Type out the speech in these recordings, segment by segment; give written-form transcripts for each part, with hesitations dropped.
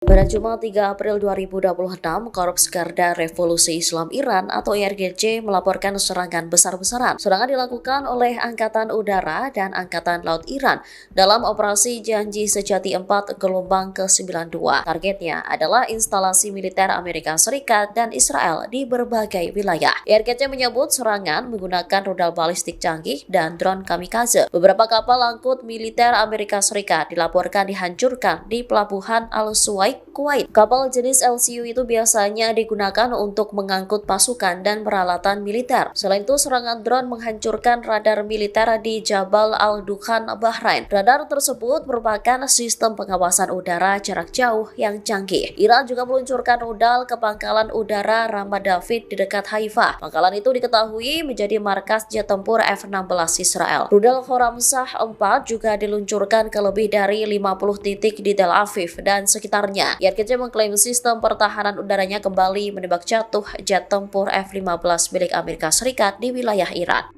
Pada Jumat 3 April 2026, Korps Garda Revolusi Islam Iran atau IRGC melaporkan serangan besar-besaran. Serangan dilakukan oleh Angkatan Udara dan Angkatan Laut Iran dalam operasi Janji Sejati 4 gelombang ke-92. Targetnya adalah instalasi militer Amerika Serikat dan Israel di berbagai wilayah. IRGC menyebut serangan menggunakan rudal balistik canggih dan drone kamikaze. Beberapa kapal angkut militer Amerika Serikat dilaporkan dihancurkan di pelabuhan Al-Suwaik, Kuwait. Kapal jenis LCU itu biasanya digunakan untuk mengangkut pasukan dan peralatan militer. Selain itu, serangan drone menghancurkan radar militer di Jabal Al-Dukhan, Bahrain. Radar tersebut merupakan sistem pengawasan udara jarak jauh yang canggih. Iran juga meluncurkan rudal ke pangkalan udara Ramat David di dekat Haifa. Pangkalan itu diketahui menjadi markas jet tempur F-16 Israel. Rudal Khorramsah 4 juga diluncurkan ke lebih dari 50 titik di Tel Aviv dan sekitarnya. IRGC mengklaim sistem pertahanan udaranya kembali menembak jatuh jet tempur F-15 milik Amerika Serikat di wilayah Iran.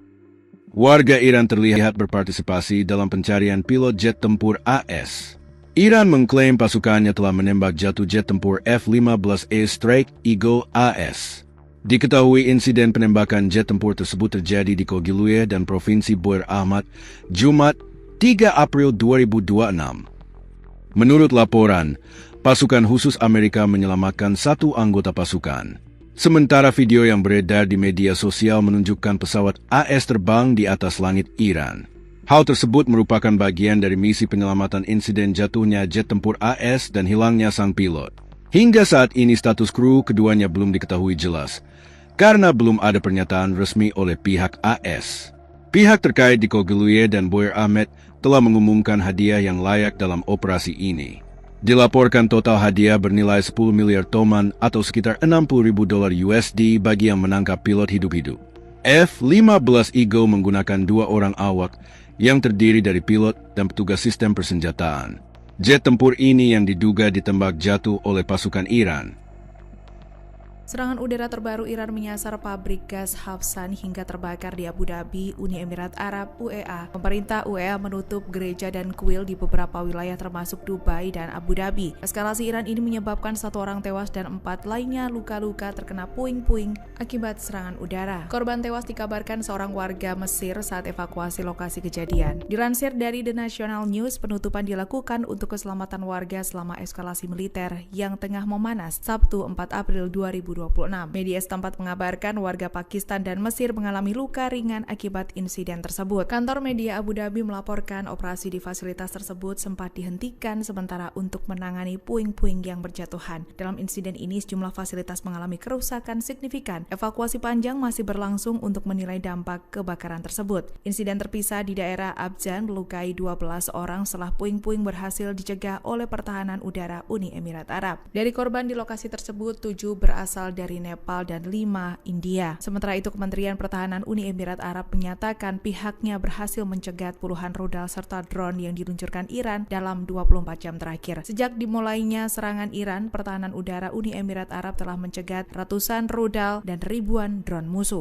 Warga Iran terlihat berpartisipasi dalam pencarian pilot jet tempur AS. Iran mengklaim pasukannya telah menembak jatuh jet tempur F-15A Strike Eagle AS. Diketahui insiden penembakan jet tempur tersebut terjadi di Kogiluye dan Provinsi Boer Ahmad, Jumat 3 April 2026. Menurut laporan, pasukan khusus Amerika menyelamatkan satu anggota pasukan. Sementara video yang beredar di media sosial menunjukkan pesawat AS terbang di atas langit Iran. Hal tersebut merupakan bagian dari misi penyelamatan insiden jatuhnya jet tempur AS dan hilangnya sang pilot. Hingga saat ini status kru keduanya belum diketahui jelas, karena belum ada pernyataan resmi oleh pihak AS. Pihak terkait di Kogiluye dan Boer Ahmed telah mengumumkan hadiah yang layak dalam operasi ini. Dilaporkan total hadiah bernilai 10 miliar toman atau sekitar $60.000 USD bagi yang menangkap pilot hidup-hidup. F-15 Eagle menggunakan 2 orang awak yang terdiri dari pilot dan petugas sistem persenjataan. Jet tempur ini yang diduga ditembak jatuh oleh pasukan Iran. Serangan udara terbaru Iran menyasar pabrik gas Hafsan hingga terbakar di Abu Dhabi, Uni Emirat Arab, UEA. Pemerintah UEA menutup gereja dan kuil di beberapa wilayah termasuk Dubai dan Abu Dhabi. Eskalasi Iran ini menyebabkan 1 orang tewas dan 4 lainnya luka-luka terkena puing-puing akibat serangan udara. Korban tewas dikabarkan seorang warga Mesir saat evakuasi lokasi kejadian. Dilansir dari The National News, penutupan dilakukan untuk keselamatan warga selama eskalasi militer yang tengah memanas Sabtu 4 April 2026. Media setempat mengabarkan warga Pakistan dan Mesir mengalami luka ringan akibat insiden tersebut. Kantor media Abu Dhabi melaporkan operasi di fasilitas tersebut sempat dihentikan sementara untuk menangani puing-puing yang berjatuhan. Dalam insiden ini sejumlah fasilitas mengalami kerusakan signifikan. Evakuasi panjang masih berlangsung untuk menilai dampak kebakaran tersebut. Insiden terpisah di daerah Abjan melukai 12 orang setelah puing-puing berhasil dicegah oleh pertahanan udara Uni Emirat Arab. Dari korban di lokasi tersebut, 7 berasal dari Nepal dan 5 India. Sementara itu, Kementerian Pertahanan Uni Emirat Arab menyatakan pihaknya berhasil mencegat puluhan rudal serta drone yang diluncurkan Iran dalam 24 jam terakhir. Sejak dimulainya serangan Iran, Pertahanan Udara Uni Emirat Arab telah mencegat ratusan rudal dan ribuan drone musuh.